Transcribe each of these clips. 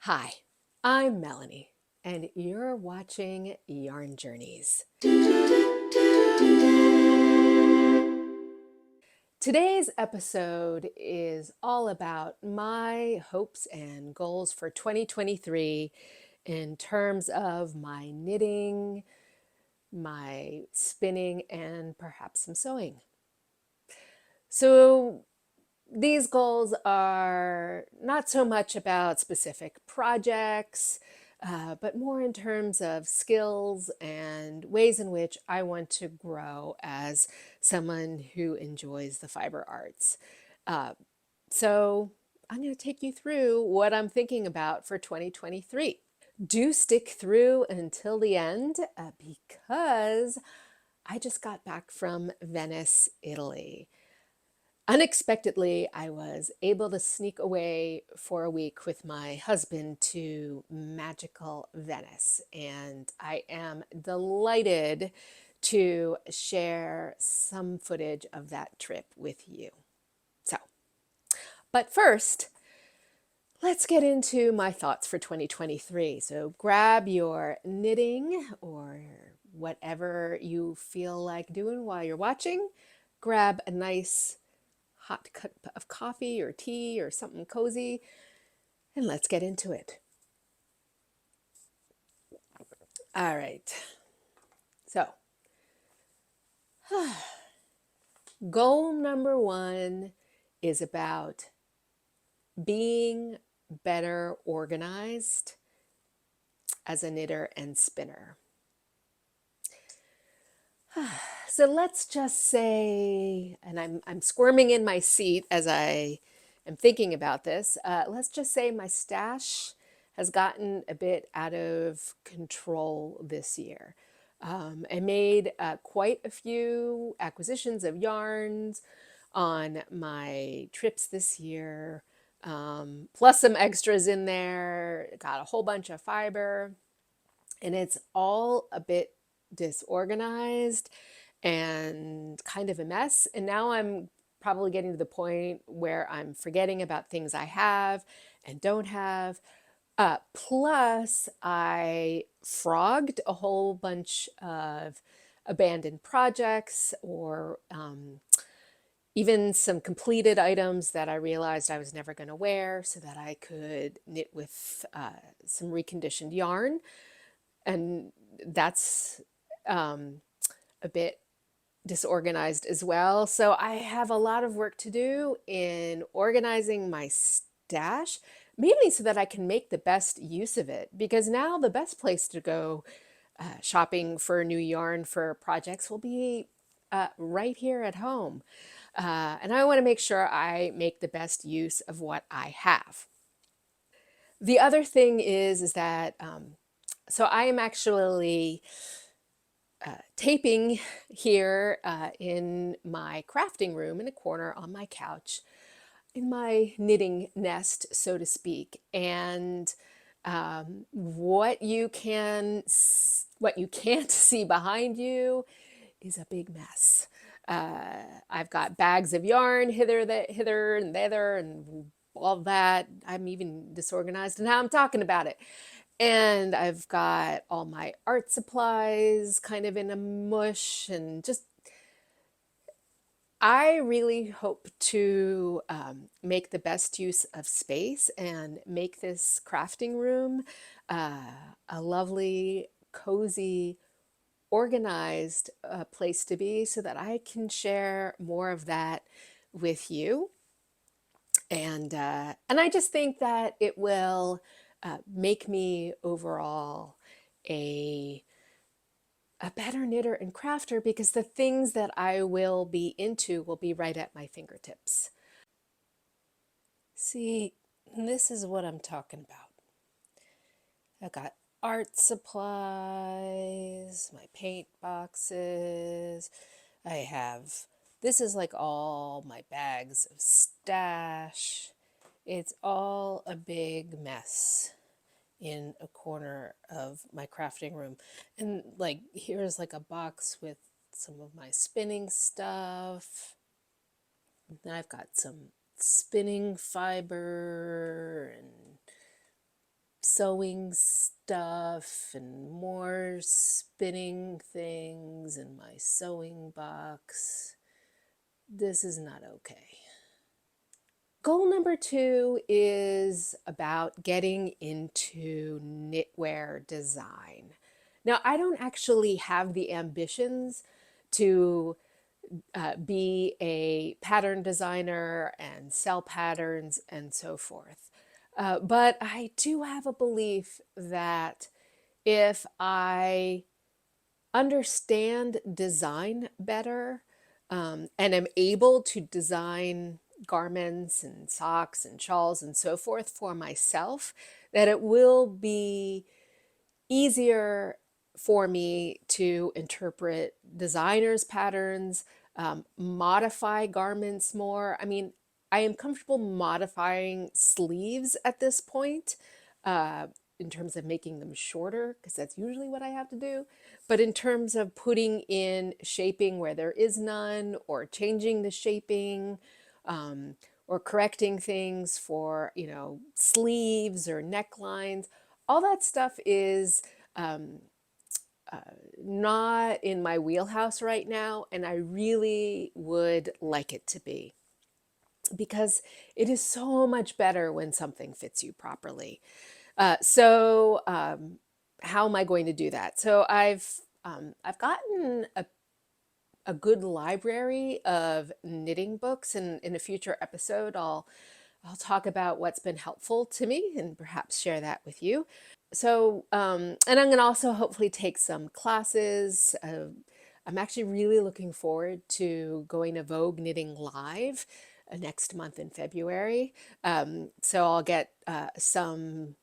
Hi, I'm Melanie, and you're watching Yarn Journeys. Today's episode is all about my hopes and goals for 2023 in terms of my knitting, my spinning, and perhaps some sewing. So, these goals are not so much about specific projects, but more in terms of skills and ways in which I want to grow as someone who enjoys the fiber arts. Uh, so I'm going to take you through what I'm thinking about for 2023. Do stick through until the end because I just got back from Venice, Italy. Unexpectedly, I was able to sneak away for a week with my husband to magical Venice, and I am delighted to share some footage of that trip with you. So, but first, let's get into my thoughts for 2023. So, grab your knitting or whatever you feel like doing while you're watching. Grab a nice hot cup of coffee or tea or something cozy, and let's get into it. All right. So, goal number one is about being better organized as a knitter and spinner. So let's just say, and I'm squirming in my seat as I am thinking about this. Let's just say my stash has gotten a bit out of control this year. I made quite a few acquisitions of yarns on my trips this year, plus some extras in there. Got a whole bunch of fiber, and it's all a bit disorganized and kind of a mess. And now I'm probably getting to the point where I'm forgetting about things I have and don't have. Plus, I frogged a whole bunch of abandoned projects or even some completed items that I realized I was never going to wear so that I could knit with some reconditioned yarn. And that's a bit disorganized as well. So I have a lot of work to do in organizing my stash, mainly so that I can make the best use of it. Because now the best place to go shopping for new yarn for projects will be right here at home. And I want to make sure I make the best use of what I have. The other thing is that so I am actually taping here in my crafting room in a corner on my couch in my knitting nest, so to speak. And what you can't see behind you is a big mess. I've got bags of yarn hither and thither and all that. I'm even disorganized in how I'm talking about it. And I've got all my art supplies kind of in a mush and just, I really hope to make the best use of space and make this crafting room a lovely, cozy, organized place to be so that I can share more of that with you. And I just think that it will make me overall a a better knitter and crafter because the things that I will be into will be right at my fingertips. See, this is what I'm talking about. I've got art supplies, my paint boxes. I have, this is like all my bags of stash. It's all a big mess in a corner of my crafting room. And like, here's like a box with some of my spinning stuff. Then I've got some spinning fiber and sewing stuff and more spinning things in my sewing box. This is not okay. Goal number 2 is about getting into knitwear design. Now, I don't actually have the ambitions to be a pattern designer and sell patterns and so forth. But I do have a belief that if I understand design better and am able to design garments and socks and shawls and so forth for myself, that it will be easier for me to interpret designers' patterns, modify garments more. I mean, I am comfortable modifying sleeves at this point uh, in terms of making them shorter, because that's usually what I have to do. But in terms of putting in shaping where there is none, or changing the shaping, um, or correcting things for, sleeves or necklines, all that stuff is um, not in my wheelhouse right now, and I really would like it to be, because it is so much better when something fits you properly. How am I going to do that? So I've gotten a good library of knitting books, and in a future episode, I'll talk about what's been helpful to me and perhaps share that with you. And I'm going to also hopefully take some classes. I'm actually really looking forward to going to Vogue Knitting Live next month in February. So I'll get some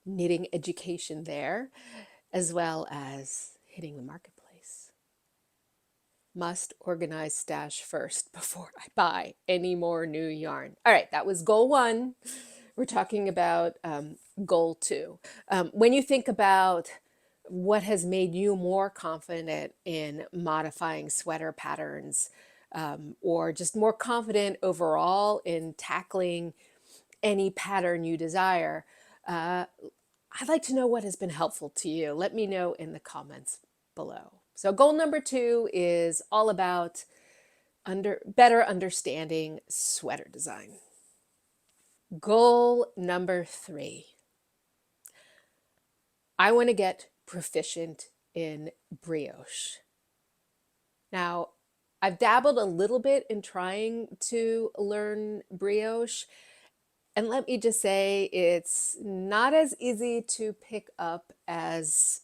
knitting education there, as well as hitting the marketplace. Must organize stash first before I buy any more new yarn. All right, that was goal 1. We're talking about goal 2. When you think about what has made you more confident in modifying sweater patterns, or just more confident overall in tackling any pattern you desire, uh, I'd like to know what has been helpful to you. Let me know in the comments below. So goal number 2 is all about better understanding sweater design. Goal number 3, I want to get proficient in brioche. Now, I've dabbled a little bit in trying to learn brioche, and let me just say it's not as easy to pick up as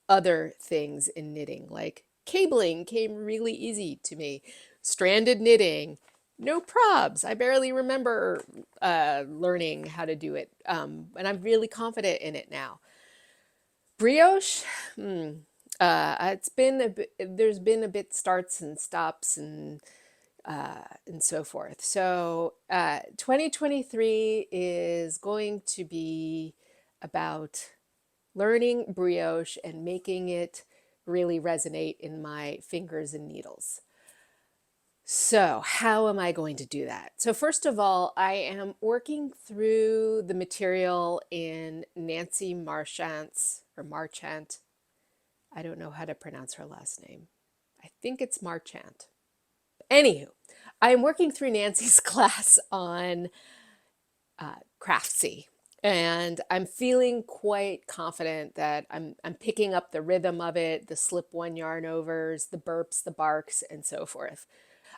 other things in knitting. Like cabling came really easy to me. Stranded knitting, no probs. I barely remember learning how to do it, and I'm really confident in it now. Brioche, it's been a bit, there's been a bit starts and stops and so forth. So 2023 is going to be about learning brioche and making it really resonate in my fingers and needles. So, how am I going to do that? So, first of all, I am working through the material in Nancy Marchant's, or Marchant. I don't know how to pronounce her last name. I think it's Marchant. Anywho, I am working through Nancy's class on Craftsy. And I'm feeling quite confident that I'm picking up the rhythm of it, the slip one yarn overs, the burps, the barks, and so forth.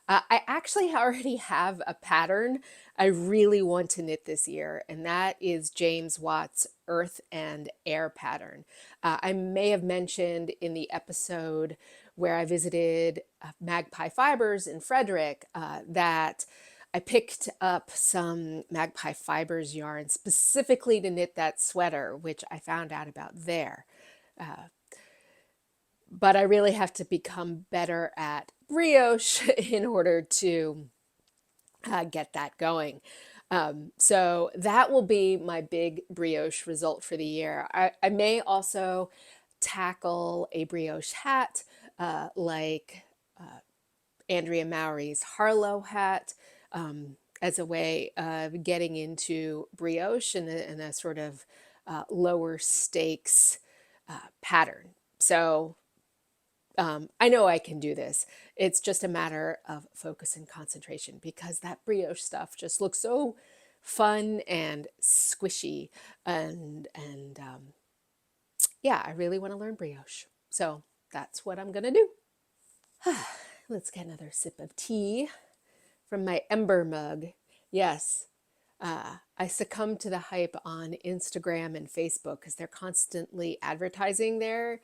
I actually already have a pattern I really want to knit this year, and that is James Watt's Earth and Air pattern. I may have mentioned in the episode where I visited Magpie Fibers in Frederick that I picked up some Magpie Fibers yarn specifically to knit that sweater, which I found out about there. But I really have to become better at brioche in order to get that going. So that will be my big brioche result for the year. I may also tackle a brioche hat like Andrea Mowry's Harlow hat, as a way of getting into brioche in a sort of lower stakes pattern. So I know I can do this. It's just a matter of focus and concentration because that brioche stuff just looks so fun and squishy. And yeah, I really want to learn brioche. So that's what I'm going to do. Let's get another sip of tea from my ember mug. Yes, I succumb to the hype on Instagram and Facebook because they're constantly advertising there.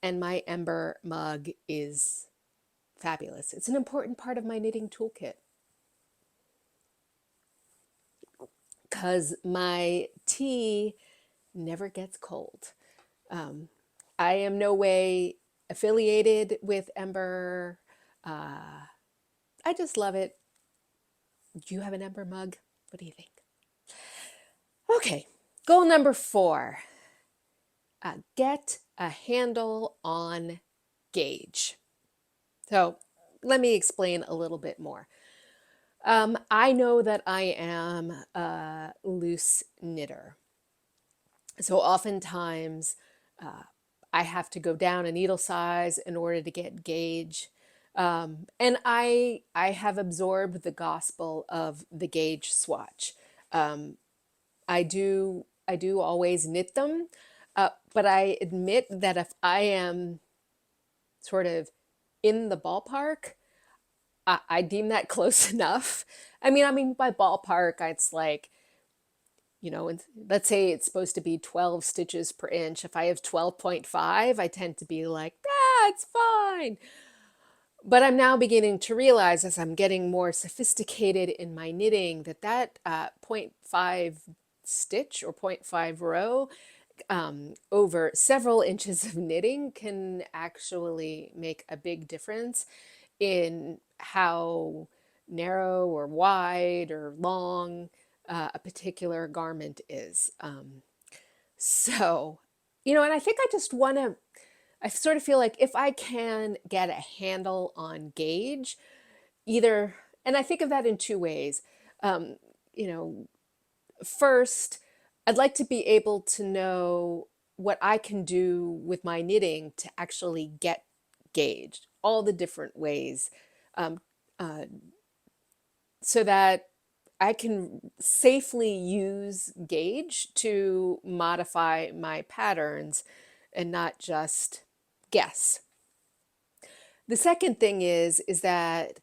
And my ember mug is fabulous. It's an important part of my knitting toolkit because my tea never gets cold. Um, I am no way affiliated with Ember. I just love it. Do you have an Ember mug? What do you think? Okay, goal number 4, get a handle on gauge. So let me explain a little bit more. I know that I am a loose knitter. So oftentimes I have to go down a needle size in order to get gauge. And I have absorbed the gospel of the gauge swatch. Um, I do always knit them, but I admit that if I am sort of in the ballpark, I deem that close enough. I mean by ballpark, it's like, let's say it's supposed to be 12 stitches per inch. If I have 12.5, I tend to be like, it's fine. But I'm now beginning to realize as I'm getting more sophisticated in my knitting that point 0.5 stitch or point 0.5 row over several inches of knitting can actually make a big difference in how narrow or wide or long a particular garment is. And I think I just want to, I sort of feel like if I can get a handle on gauge, either, and I think of that in two ways. Um, you know, First, I'd like to be able to know what I can do with my knitting to actually get gauged, all the different ways, um, uh, so that I can safely use gauge to modify my patterns and not just guess. The second thing is that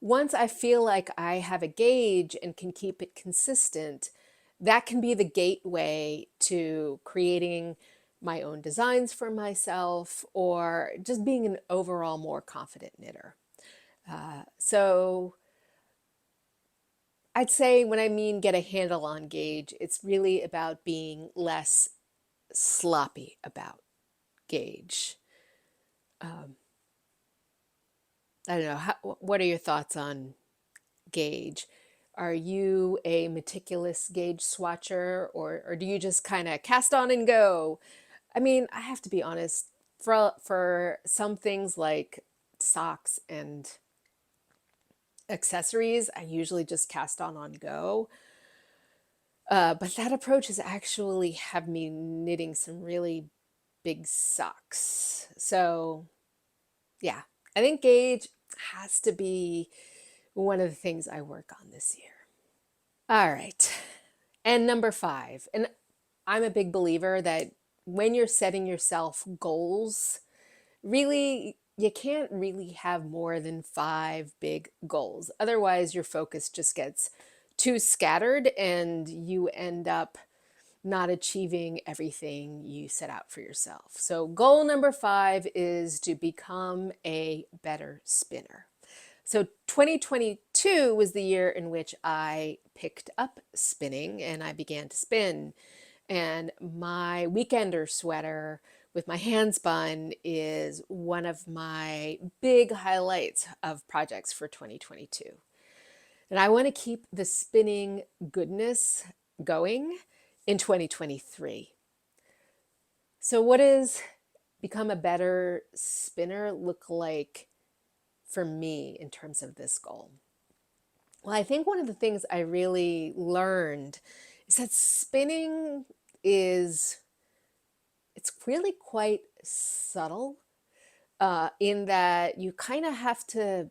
once I feel like I have a gauge and can keep it consistent, that can be the gateway to creating my own designs for myself or just being an overall more confident knitter. So I'd say when I mean get a handle on gauge, it's really about being less sloppy about gauge. Um, I don't know. What are your thoughts on gauge? Are you a meticulous gauge swatcher or do you just kind of cast on and go? I mean, I have to be honest, for some things like socks and accessories, I usually just cast on go. But that approach has actually had me knitting some really big socks. So, yeah, I think gauge has to be one of the things I work on this year. All right. And number 5, and I'm a big believer that when you're setting yourself goals, really, you can't really have more than 5 big goals. Otherwise, your focus just gets too scattered and you end up not achieving everything you set out for yourself. So, goal number 5 is to become a better spinner. So 2022 was the year in which I picked up spinning and I began to spin. And my weekender sweater with my hand spun is one of my big highlights of projects for 2022. And I want to keep the spinning goodness going in 2023. So, what does become a better spinner look like for me in terms of this goal? Well, I think one of the things I really learned is that spinning is, it's really quite subtle, in that you kind of have to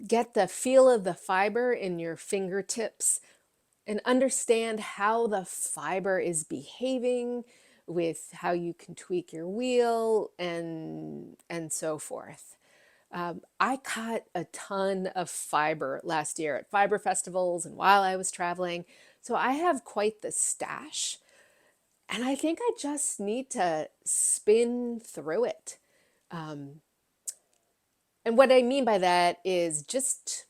get the feel of the fiber in your fingertips and understand how the fiber is behaving with how you can tweak your wheel and so forth. I caught a ton of fiber last year at fiber festivals and while I was traveling. So I have quite the stash. And I think I just need to spin through it. Um, and what I mean by that is just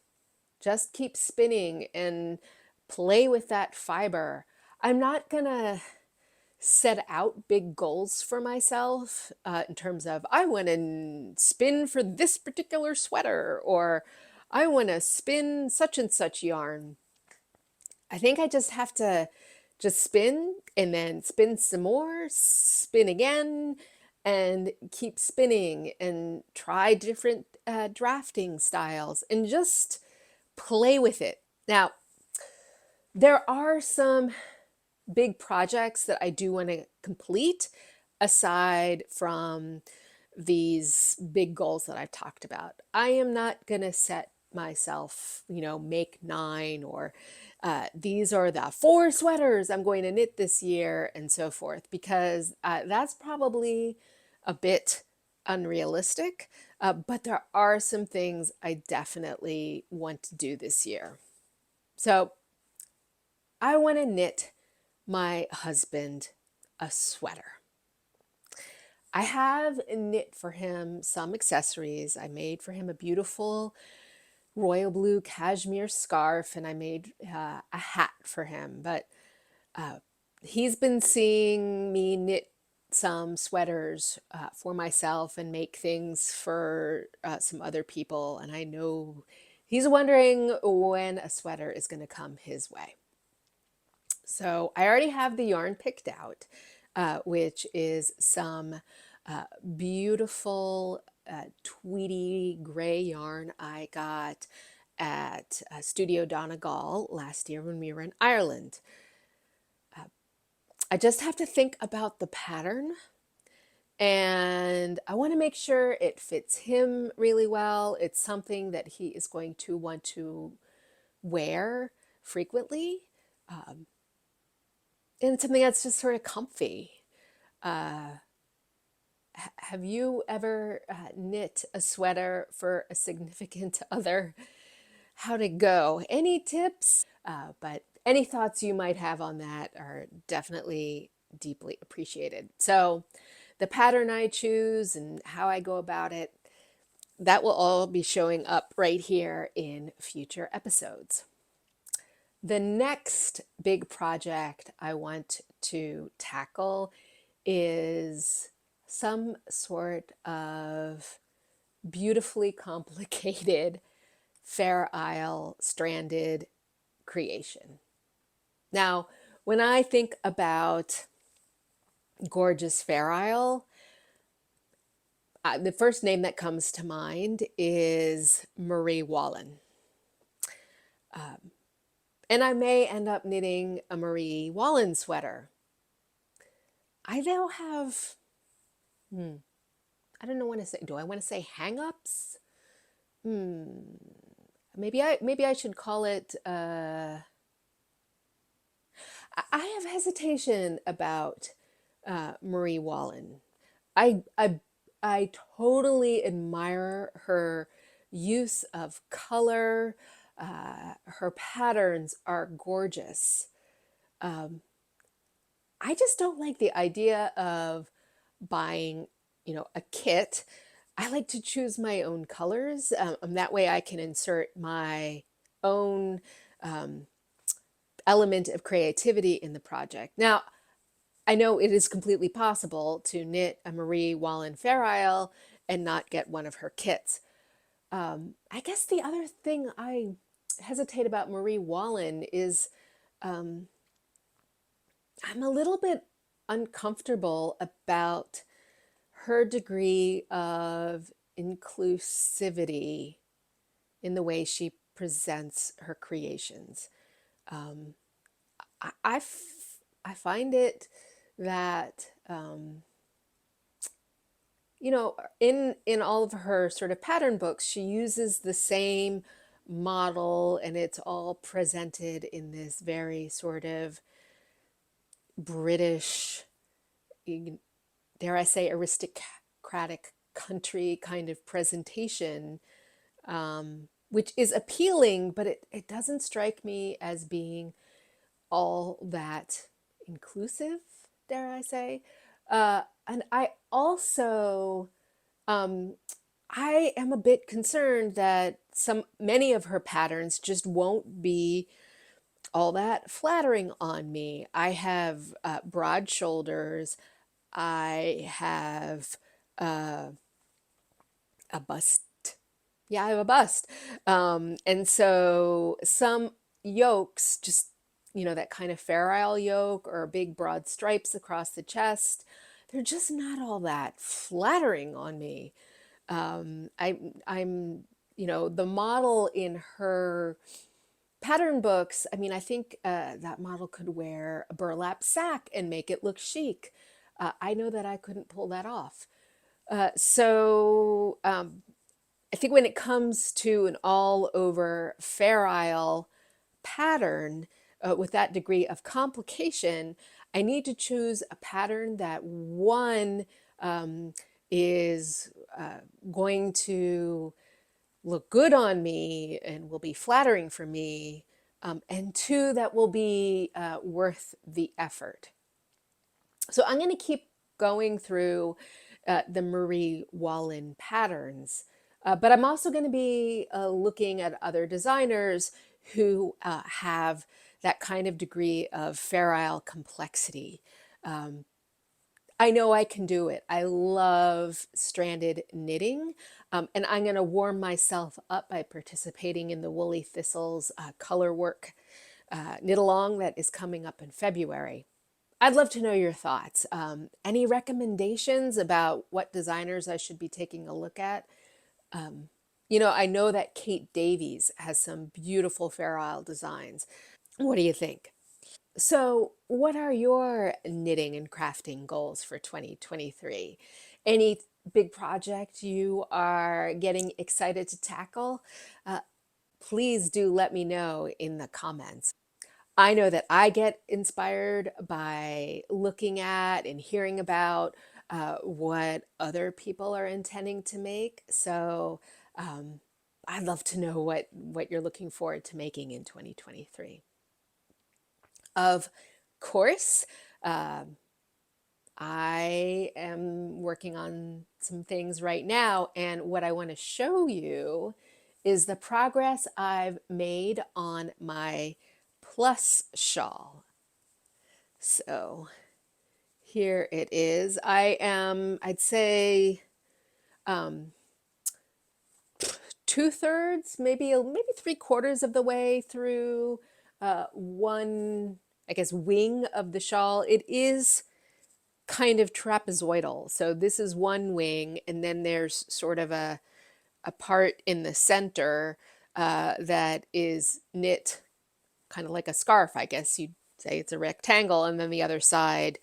keep spinning and play with that fiber. I'm not gonna set out big goals for myself in terms of I want to spin for this particular sweater or I want to spin such and such yarn. I think I just have to just spin and then spin some more, spin again, and keep spinning and try different drafting styles and just play with it. Now, there are some big projects that I do want to complete aside from these big goals that I've talked about. I am not going to set myself, make nine or these are the four sweaters I'm going to knit this year and so forth, because that's probably a bit unrealistic. But there are some things I definitely want to do this year. So I want to knit my husband a sweater. I have knit for him some accessories. I made for him a beautiful royal blue cashmere scarf and I made a hat for him. But uh, he's been seeing me knit some sweaters for myself and make things for some other people. And I know he's wondering when a sweater is going to come his way. So I already have the yarn picked out, which is some beautiful tweedy gray yarn I got at Studio Donegal last year when we were in Ireland. I just have to think about the pattern and I want to make sure it fits him really well. It's something that he is going to want to wear frequently. Um, and it's something that's just sort of comfy. Uh, have you ever knit a sweater for a significant other? How'd it go? Any tips? But any thoughts you might have on that are definitely deeply appreciated. So, the pattern I choose and how I go about it, that will all be showing up right here in future episodes. The next big project I want to tackle is some sort of beautifully complicated Fair Isle stranded creation. Now, when I think about gorgeous Fair Isle, the first name that comes to mind is Marie Wallin. Um, and I may end up knitting a Marie Wallin sweater. I now have, I don't know what to say. Do I want to say hang-ups? Hmm. Maybe I should call it. I have hesitation about Marie Wallin. I I I totally admire her use of color. Her patterns are gorgeous. Um, I just don't like the idea of buying, a kit. I like to choose my own colors. That way I can insert my own um, element of creativity in the project. Now, I know it is completely possible to knit a Marie Wallin Fair Isle and not get one of her kits. I guess the other thing I hesitate about Marie Wallin is um, I'm a little bit uncomfortable about her degree of inclusivity in the way she presents her creations. Um, I find it that in all of her sort of pattern books, she uses the same model, and it's all presented in this very sort of British, dare I say, aristocratic country kind of presentation, which is appealing, but it doesn't strike me as being all that inclusive, dare I say. And I also, um, I am a bit concerned that many of her patterns just won't be all that flattering on me. I have broad shoulders. I have uh, a bust. Yeah, I have a bust. And so some yolks, just, that kind of ferile yoke or big broad stripes across the chest, they're just not all that flattering on me. I'm, the model in her pattern books, I mean, I think that model could wear a burlap sack and make it look chic. I know that I couldn't pull that off. So I think when it comes to an all over Fair Isle pattern with that degree of complication, I need to choose a pattern that one is going to look good on me and will be flattering for me, and two, that will be worth the effort. So I'm going to keep going through the Marie Wallin patterns, but I'm also going to be looking at other designers who have that kind of degree of Fair Isle complexity. Um, I know I can do it. I love stranded knitting, and I'm going to warm myself up by participating in the Woolly Thistles color work knit along that is coming up in February. I'd love to know your thoughts. Any recommendations about what designers I should be taking a look at? I know that Kate Davies has some beautiful Fair Isle designs. What do you think? So, what are your knitting and crafting goals for 2023? Any big project you are getting excited to tackle? Uh, Please do let me know in the comments. I know that I get inspired by looking at and hearing about what other people are intending to make. So I'd love to know what you're looking forward to making in 2023. Of course, um, I am working on some things right now, and what I want to show you is the progress I've made on my plus shawl. So here it is. I am, I'd say, um, two-thirds, maybe three-quarters of the way through one, I guess, wing of the shawl. It is kind of trapezoidal. So this is one wing, and then there's sort of a part in the center that is knit kind of like a scarf, I guess you'd say. It's a rectangle, and then the other side,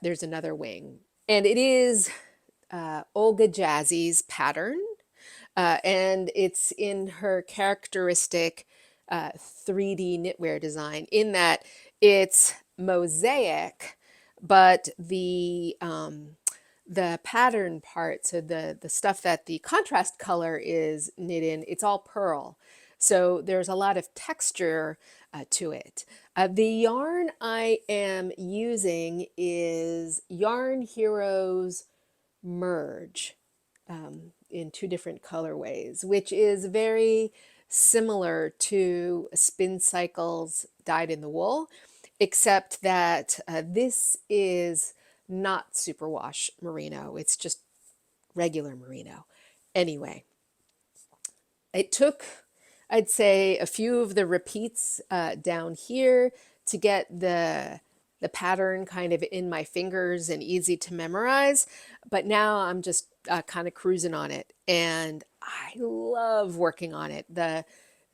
there's another wing. And it is Olgajazzy's pattern, and it's in her characteristic 3D knitwear design, in that it's mosaic, but the pattern part, so the stuff that the contrast color is knit in, it's all pearl. So there's a lot of texture to it. The yarn I am using is Yarn Heroes Merge, in two different colorways, which is very similar to Spin Cycles Dyed in the Wool, except that this is not superwash merino. It's just regular merino. Anyway, it took, I'd say, a few of the repeats down here to get the pattern kind of in my fingers and easy to memorize. But now I'm just kind of cruising on it, and I love working on it. The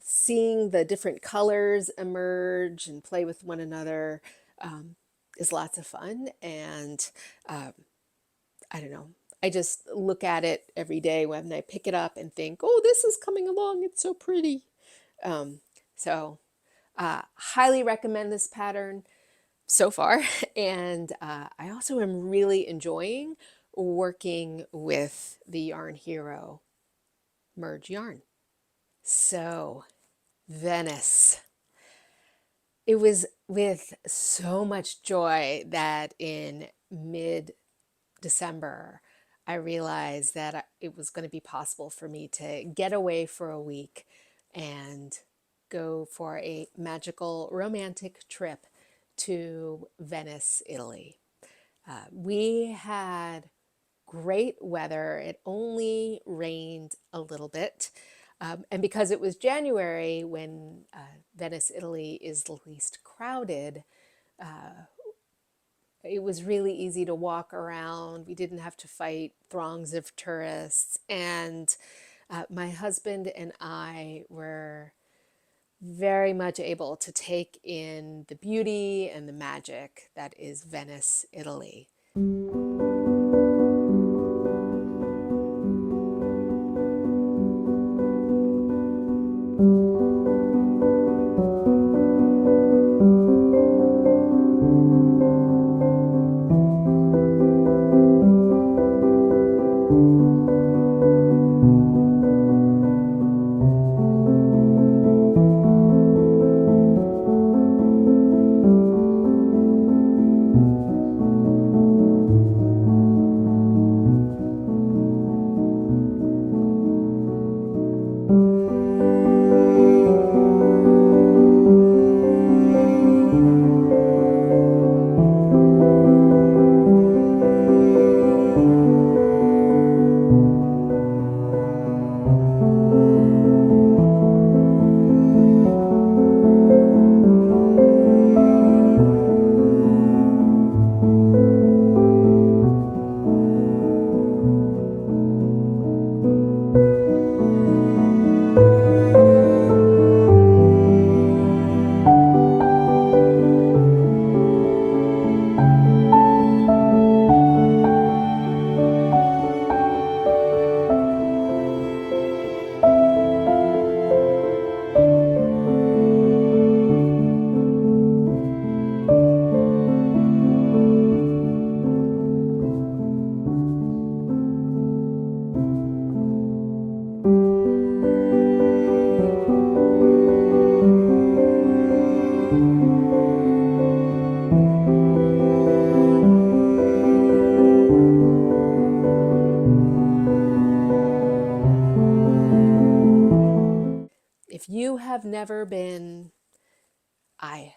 seeing the different colors emerge and play with one another is lots of fun. And uh, I don't know. I just look at it every day when I pick it up and think, oh, this is coming along. It's so pretty. Um, so, highly recommend this pattern so far. And I also am really enjoying working with the Yarn Hero merge yarn. So, Venice. It was with so much joy that in mid December, I realized that it was going to be possible for me to get away for a week and go for a magical romantic trip to Venice, Italy. We had great weather. It only rained a little bit. And because it was January, when Venice, Italy is the least crowded, it was really easy to walk around. We didn't have to fight throngs of tourists. And my husband and I were very much able to take in the beauty and the magic that is Venice, Italy. If you have never been, I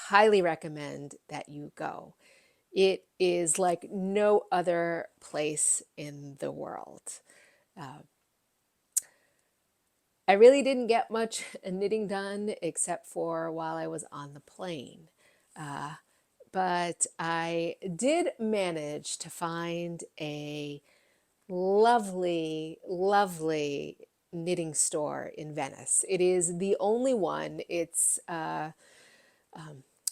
highly recommend that you go. It is like no other place in the world. Uh, I really didn't get much knitting done except for while I was on the plane. Uh, but I did manage to find a lovely, lovely knitting store in Venice. It is the only one. It's a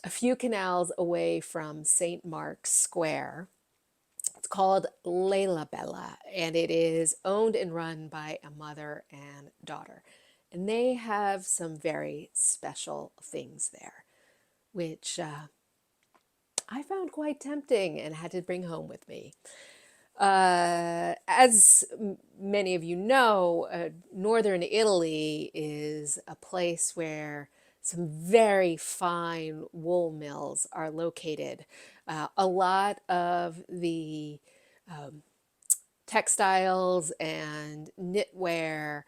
few canals away from St. Mark's Square. It's called Lelabella, and it is owned and run by a mother and daughter. And they have some very special things there, which I found quite tempting and had to bring home with me. As many of you know, northern Italy is a place where some very fine wool mills are located. A lot of the textiles and knitwear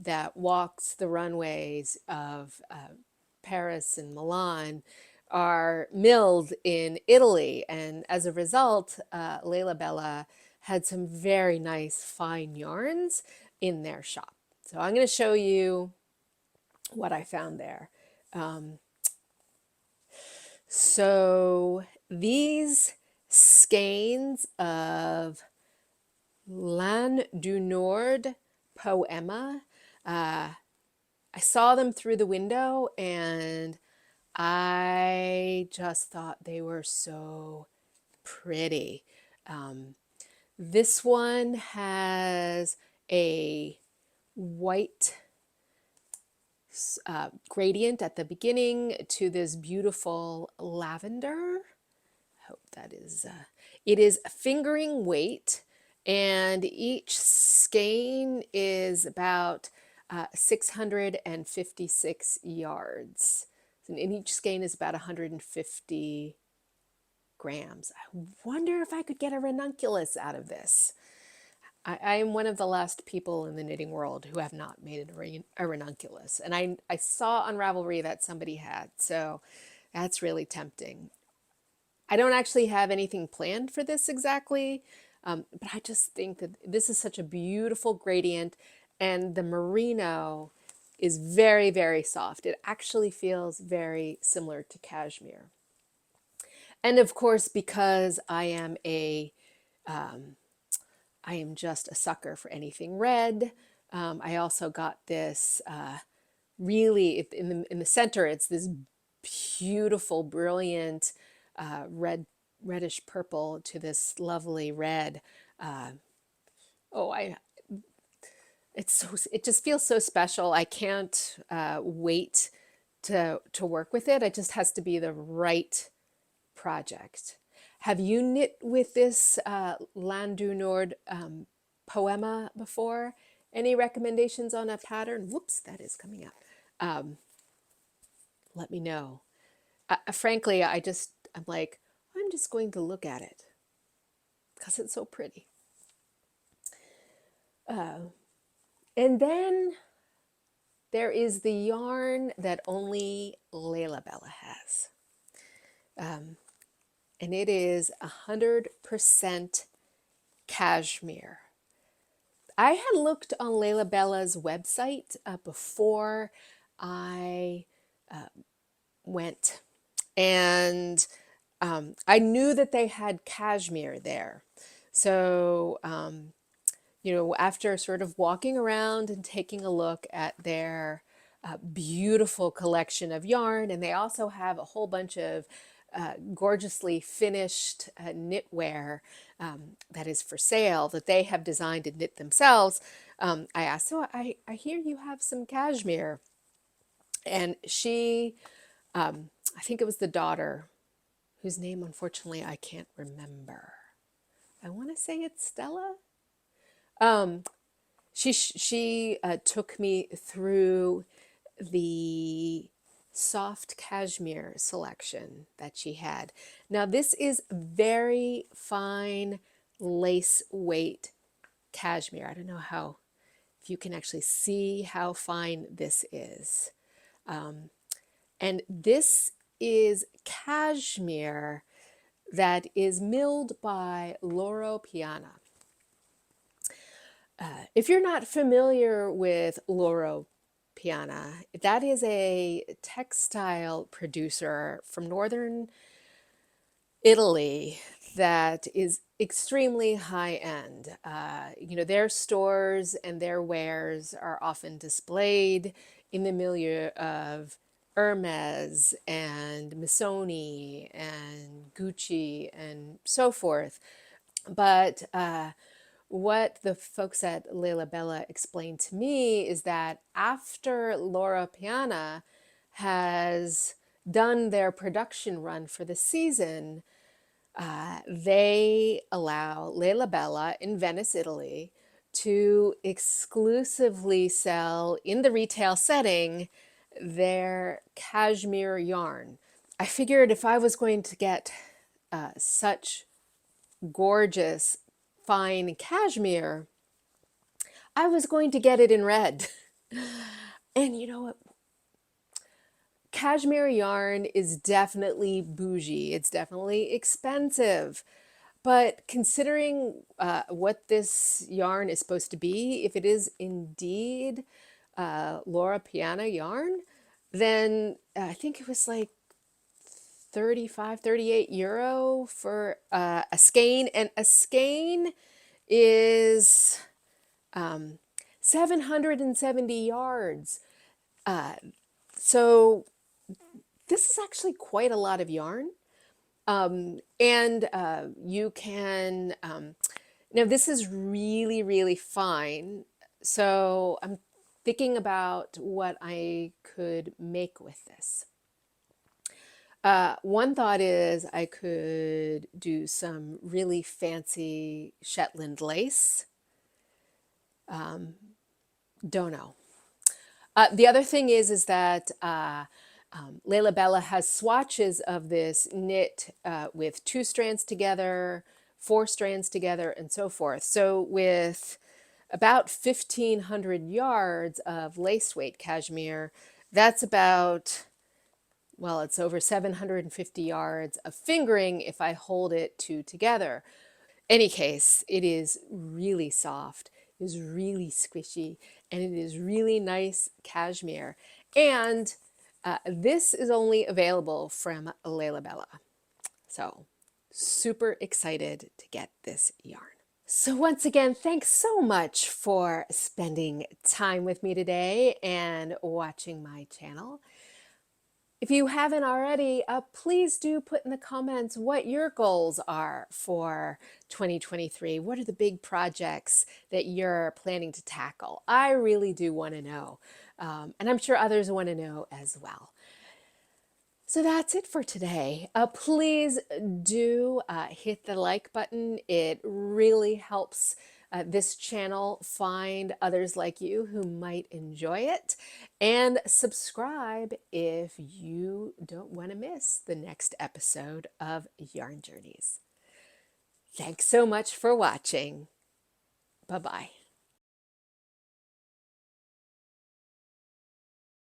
that walks the runways of Paris and Milan are milled in Italy. And as a result, Lelabella had some very nice fine yarns in their shop. So I'm going to show you what I found there. So these skeins of Lan du Nord Poema, I saw them through the window and I just thought they were so pretty. Um, this one has a white gradient at the beginning to this beautiful lavender. I hope that is, it is fingering weight, and each skein is about 656 yards. And each skein is about 150 grams. I wonder if I could get a ranunculus out of this. I am one of the last people in the knitting world who have not made a ranunculus. And I saw on Ravelry that somebody had, so that's really tempting. I don't actually have anything planned for this exactly, but I just think that this is such a beautiful gradient, and the merino is very, very soft. It actually feels very similar to cashmere. And of course, because I am just a sucker for anything red. I also got this really in the center. It's this beautiful, brilliant reddish purple to this lovely red. Uh, oh, I it just feels so special. I can't wait to work with it. It just has to be the right project. Have you knit with this Land du Nord poema before? Any recommendations on a pattern? Whoops, that is coming up. Um, Let me know. Frankly, I'm like, I'm just going to look at it because it's so pretty. And then there is the yarn that only Lelabella has. And it is 100% cashmere. I had looked on Lellabella's website before I went, and I knew that they had cashmere there. So, after sort of walking around and taking a look at their beautiful collection of yarn, and they also have a whole bunch of gorgeously finished knitwear that is for sale that they have designed and knit themselves. I asked, so I hear you have some cashmere. And I think it was the daughter, whose name unfortunately I can't remember. I want to say it's Stella. Um, she took me through the soft cashmere selection that she had. Now this is very fine lace weight cashmere. I don't know if you can actually see how fine this is. And this is cashmere that is milled by Loro Piana. If you're not familiar with Loro Piana, that is a textile producer from northern Italy that is extremely high end. Their stores and their wares are often displayed in the milieu of Hermes and Missoni and Gucci and so forth. But what the folks at Lelabella explained to me is that after Laura Piana has done their production run for the season, they allow Lelabella in Venice, Italy, to exclusively sell in the retail setting their cashmere yarn. I figured if I was going to get such gorgeous, fine cashmere, I was going to get it in red. And you know what? Cashmere yarn is definitely bougie. It's definitely expensive. But considering what this yarn is supposed to be, if it is indeed Laura Piana yarn, then I think it was like 35, 38 euro for a skein. And a skein is 770 yards. So this is actually quite a lot of yarn. And you can, now this is really, really fine. So I'm thinking about what I could make with this. One thought is I could do some really fancy Shetland lace. Don't know. The other thing is that Lelabella has swatches of this knit with 2 strands together, 4 strands together, and so forth. So with about 1,500 yards of lace weight cashmere, that's about, well, it's over 750 yards of fingering if I hold it 2 together. Any case, it is really soft, it is really squishy, and it is really nice cashmere. And this is only available from Lelabella. So super excited to get this yarn. So once again, thanks so much for spending time with me today and watching my channel. If you haven't already, please do put in the comments what your goals are for 2023. What are the big projects that you're planning to tackle? I really do want to know, and I'm sure others want to know as well. So that's it for today. Please do hit the like button. It really helps this channel find others like you who might enjoy it. And subscribe if you don't want to miss the next episode of Yarn Journeys. Thanks so much for watching. Bye-bye.